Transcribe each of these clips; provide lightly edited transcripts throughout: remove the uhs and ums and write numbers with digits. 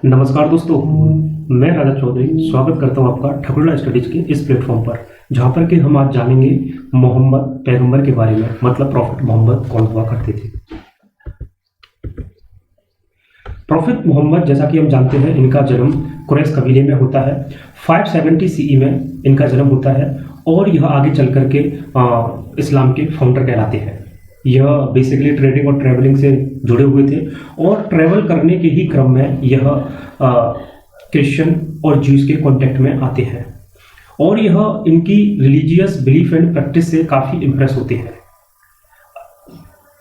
नमस्कार दोस्तों, मैं राजा चौधरी स्वागत करता हूं आपका ठकुरला स्टडीज के इस प्लेटफॉर्म पर, जहां पर कि हम आज जानेंगे मोहम्मद पैगंबर के बारे में। मतलब प्रॉफिट मोहम्मद कौन हुआ करते थे। प्रॉफिट मोहम्मद, जैसा कि हम जानते हैं, इनका जन्म कुरैश कबीले में होता है। 570 सीई में इनका जन्म होता है और यह आगे चल करके इस्लाम के फाउंडर कहलाते हैं। यह बेसिकली ट्रेडिंग और ट्रैवलिंग से जुड़े हुए थे और ट्रैवल करने के ही क्रम में यह क्रिश्चियन और ज्यूज के कांटेक्ट में आते हैं और यह इनकी रिलीजियस बिलीफ एंड प्रैक्टिस से काफ़ी इम्प्रेस होते हैं।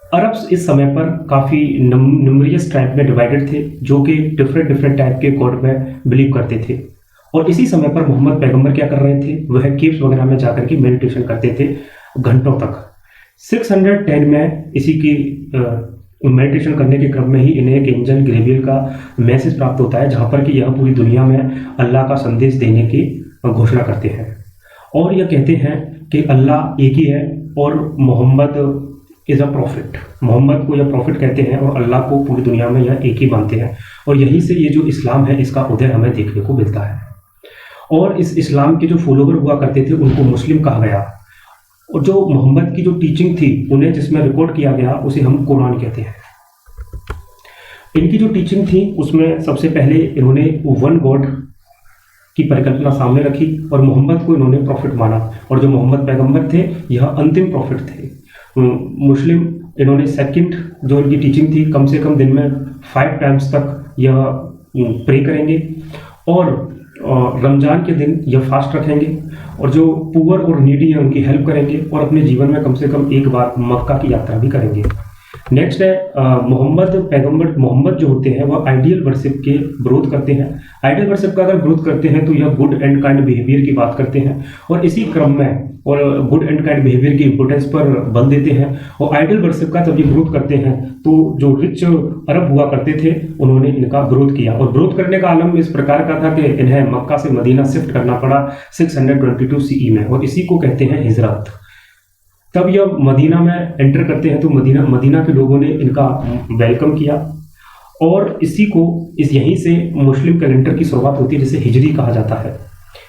अरब्स इस समय पर काफ़ी न्यूमरियस ट्राइब में डिवाइडेड थे, जो कि डिफरेंट टाइप के गॉड में बिलीव करते थे। और इसी समय पर मोहम्मद पैगंबर क्या कर रहे थे, वह केव्स वगैरह में जाकर के मेडिटेशन करते थे घंटों तक। 610 में इसी की मेडिटेशन करने के क्रम में ही इन्हें एक एंजल ग्रेवियल का मैसेज प्राप्त होता है, जहाँ पर कि यह पूरी दुनिया में अल्लाह का संदेश देने की घोषणा करते हैं और यह कहते हैं कि अल्लाह एक ही है और Mohammad is a prophet. Mohammad को यह प्रॉफिट कहते हैं और अल्लाह को पूरी दुनिया में यह एक ही मानते हैं। और यहीं से ये जो इस्लाम है, इसका उदय हमें देखने को मिलता है। और इस इस्लाम के जो फॉलोवर हुआ करते थे, उनको मुस्लिम कहा गया। और जो मोहम्मद की जो टीचिंग थी, उन्हें जिसमें रिकॉर्ड किया गया, उसे हम कुरान कहते हैं। इनकी जो टीचिंग थी, उसमें सबसे पहले इन्होंने वन गॉड की परिकल्पना सामने रखी और मोहम्मद को इन्होंने प्रॉफिट माना। और जो मोहम्मद पैगंबर थे, यह अंतिम प्रॉफिट थे। मुस्लिम इन्होंने सेकंड जो इनकी टीचिंग थी, कम से कम दिन में 5 टाइम्स तक यह प्रे करेंगे और रमज़ान के दिन यह फास्ट रखेंगे और जो पुअर और नीडी है उनकी हेल्प करेंगे और अपने जीवन में कम से कम एक बार मक्का की यात्रा भी करेंगे। नेक्स्ट है मोहम्मद पैगंबर। मोहम्मद जो होते हैं वह आइडियल वर्शिप के विरोध करते हैं। आइडियल वर्शिप का अगर विरोध करते हैं तो यह गुड एंड काइंड बिहेवियर की बात करते हैं और इसी क्रम में और गुड एंड काइंड बिहेवियर की इंपॉर्टेंस पर बल देते हैं। और आइडियल वर्शिप का जब ये विरोध करते हैं तो जो रिच अरब हुआ करते थे, उन्होंने इनका विरोध किया। और विरोध करने का आलम इस प्रकार का था कि इन्हें मक्का से मदीना शिफ्ट करना पड़ा 622 सीई में, और इसी को कहते हैं हिजरत। तब यह मदीना में एंटर करते हैं तो मदीना के लोगों ने इनका वेलकम किया और यहीं से मुस्लिम कैलेंडर की शुरुआत होती है, जिसे हिजरी कहा जाता है।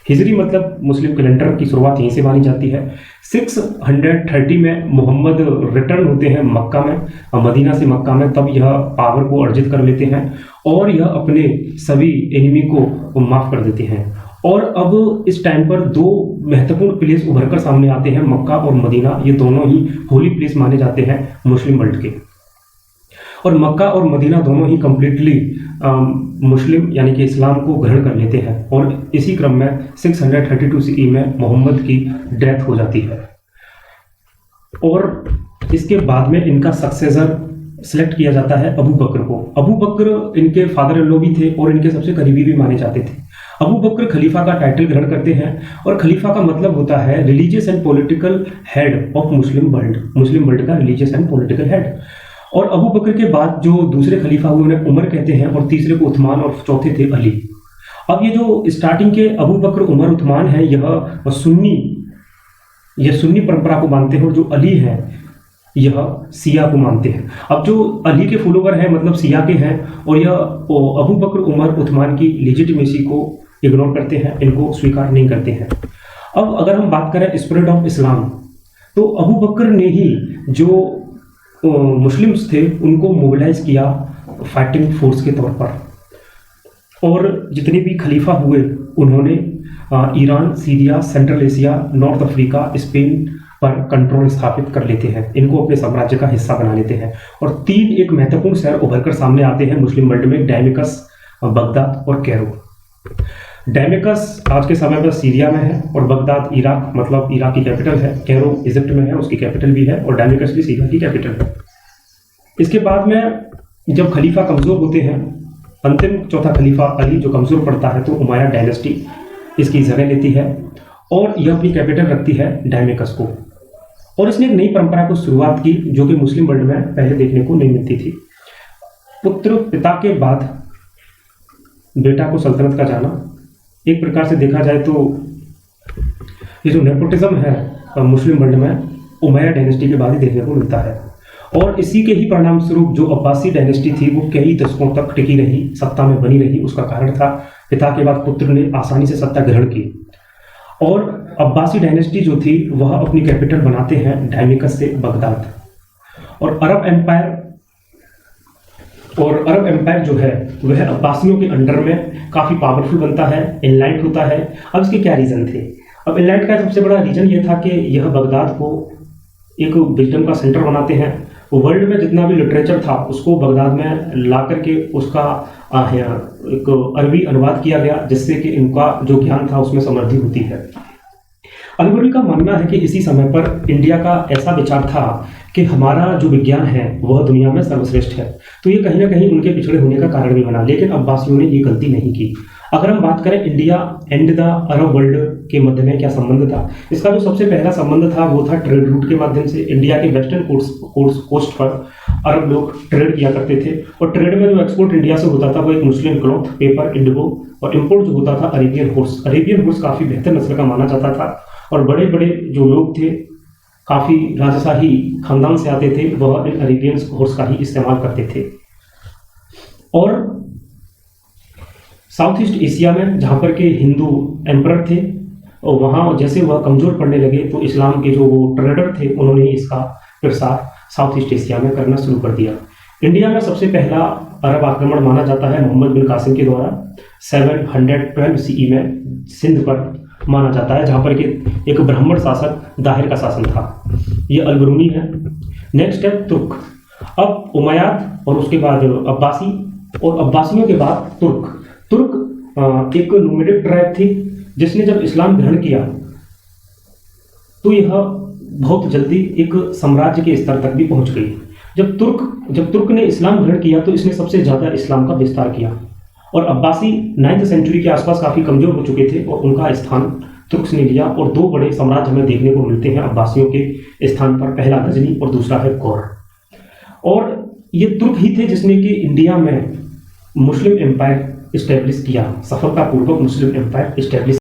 हिजरी मतलब मुस्लिम कैलेंडर की शुरुआत यहीं से मानी जाती है। 630 में मोहम्मद रिटर्न होते हैं मक्का में, मदीना से मक्का में। तब यह पावर को अर्जित कर लेते हैं और यह अपने सभी एनिमी को माफ कर देते हैं। और अब इस टाइम पर 2 महत्वपूर्ण प्लेस उभर कर सामने आते हैं, मक्का और मदीना। ये दोनों ही होली प्लेस माने जाते हैं मुस्लिम वर्ल्ड के। और मक्का और मदीना दोनों ही कंप्लीटली मुस्लिम यानी कि इस्लाम को ग्रहण कर लेते हैं। और इसी क्रम में 632 सीई में मोहम्मद की डेथ हो जाती है और इसके बाद में इनका सक्सेसर सिलेक्ट किया जाता है अबू बकर को। अबू बकर इनके फादर इन लॉ भी थे और इनके सबसे करीबी भी माने जाते थे। अबू बकर खलीफा का टाइटल ग्रहण करते हैं और खलीफा का मतलब होता है religious and political head of Muslim world. Muslim world का रिलीजियस एंड पॉलिटिकल हेड। और अबू बकर के बाद जो दूसरे खलीफा हुए उन्हें उमर कहते हैं और तीसरे को उस्मान और चौथे थे अली। अब ये जो स्टार्टिंग के अबू बकर, उमर, उस्मान है, यह सुन्नी परंपरा को मानते हैं और जो अली है यह सिया को मानते हैं। अब जो अली के फॉलोवर हैं मतलब सिया के हैं और यह अबू बकर, उमर, उस्मान की लेजिटिमेसी को इग्नोर करते हैं, इनको स्वीकार नहीं करते हैं। अब अगर हम बात करें स्प्रेड ऑफ इस्लाम, तो अबू बकर ने ही जो मुस्लिम्स थे उनको मोबिलाइज किया फाइटिंग फोर्स के तौर पर। और जितने भी खलीफा हुए उन्होंने Iran, Syria, central Asia, north Africa, Spain पर कंट्रोल स्थापित कर लेते हैं। इनको अपने साम्राज्य का हिस्सा बना लेते हैं। और 3 एक महत्वपूर्ण शहर उभर कर सामने आते हैं मुस्लिम वर्ल्ड में, डैमेकस, बगदाद और कैरो। डैमेकस आज के समय पर सीरिया में है और बगदाद इराक मतलब इराक की कैपिटल है। कैरो इजिप्ट में है, उसकी कैपिटल भी है, और डैमेकस भी सीरिया की कैपिटल है। इसके बाद में जब खलीफा कमज़ोर होते हैं, अंतिम चौथा खलीफा अली जो कमज़ोर पड़ता है, तो उमैया डायनेस्टी इसकी जगह लेती है और यह अपनी कैपिटल रखती है डैमेकस को। और इसने एक नई परंपरा को शुरुआत की जो कि मुस्लिम वर्ल्ड में पहले देखने को नहीं मिलती थी। पुत्र पिता के बाद बेटा को सल्तनत का जाना। एक प्रकार से देखा जाए तो ये जो नेपोटिज्म है मुस्लिम वर्ल्ड में उमैया डायनेस्टी के बाद ही देखने को मिलता है। और इसी के ही परिणाम स्वरूप जो अब्बासी डायनेस्टी थी वो कई दशकों तक टिकी रही, सत्ता में बनी रही। उसका कारण था पिता के बाद पुत्र ने आसानी से सत्ता ग्रहण की। और अब्बासी डायनेस्टी जो थी वह अपनी कैपिटल बनाते हैं डायमिकस से बगदाद। और अरब एम्पायर जो है वह अब्बासियों के अंडर में काफ़ी पावरफुल बनता है, एनलाइट होता है। अब इसके क्या रीज़न थे? अब एनलाइट का सबसे बड़ा रीज़न ये था कि यह बगदाद को एक विजडम का सेंटर बनाते हैं। वर्ल्ड में जितना भी लिटरेचर था उसको बगदाद में ला करके उसका एक अरबी अनुवाद किया गया, जिससे कि इनका जो ज्ञान था उसमें समृद्धि होती है। अलबरूनी का मानना है कि इसी समय पर इंडिया का ऐसा विचार था कि हमारा जो विज्ञान है वह दुनिया में सर्वश्रेष्ठ है, तो ये कहीं ना कहीं उनके पिछड़े होने का कारण भी बना। लेकिन अब्बासियों ने ये गलती नहीं की। अगर हम बात करें India and the Arab world के मध्य में क्या संबंध था, इसका जो सबसे पहला संबंध था वो था ट्रेड रूट के माध्यम से। इंडिया के वेस्टर्न कोस्ट पर अरब लोग ट्रेड किया करते थे, और ट्रेड में जो एक्सपोर्ट इंडिया से होता था वो एक मुस्लिम क्लॉथ, पेपर, इंडिगो, और इम्पोर्ट जो होता था अरेबियन हॉर्स। अरेबियन हॉर्स काफ़ी बेहतर नस्ल का माना जाता था, और बड़े बड़े जो लोग थे काफ़ी राजशाही खानदान से आते थे, वह इन अरेबियन हॉर्स का ही इस्तेमाल करते थे। और साउथ ईस्ट एशिया में जहाँ पर के हिंदू एम्परर थे, और वहाँ जैसे वह कमज़ोर पड़ने लगे तो इस्लाम के जो वो ट्रेडर थे उन्होंने इसका प्रसार साउथ ईस्ट एशिया में करना शुरू कर दिया। इंडिया में सबसे पहला अरब आक्रमण माना जाता है मोहम्मद बिन कासिम के द्वारा 712 CE में सिंध पर माना जाता है, जहाँ पर कि एक ब्राह्मण शासक दाहिर का शासन था। ये अलबरूनी है। नेक्स्ट है तुर्क। अब उमैयाद और उसके बाद अब्बासी, और अब्बासियों के बाद तुर्क। एक नोमैडिक ट्राइब थी जिसने जब इस्लाम ग्रहण किया तो यह बहुत जल्दी एक साम्राज्य के स्तर तक भी पहुंच गई। जब तुर्क ने इस्लाम ग्रहण किया तो इसने सबसे ज़्यादा इस्लाम का विस्तार किया, और अब्बासी 9वीं सेंचुरी के आसपास काफ़ी कमज़ोर हो चुके थे और उनका स्थान तुर्क्स ने लिया। और दो बड़े साम्राज्य हमें देखने को मिलते हैं अब्बासियों के स्थान पर, पहला गजनी और दूसरा है गौर। और ये तुर्क ही थे जिसने कि इंडिया में मुस्लिम एम्पायर इस्टेब्लिश किया, सफलतापूर्वक मुस्लिम एम्पायर इस्टेब्लिश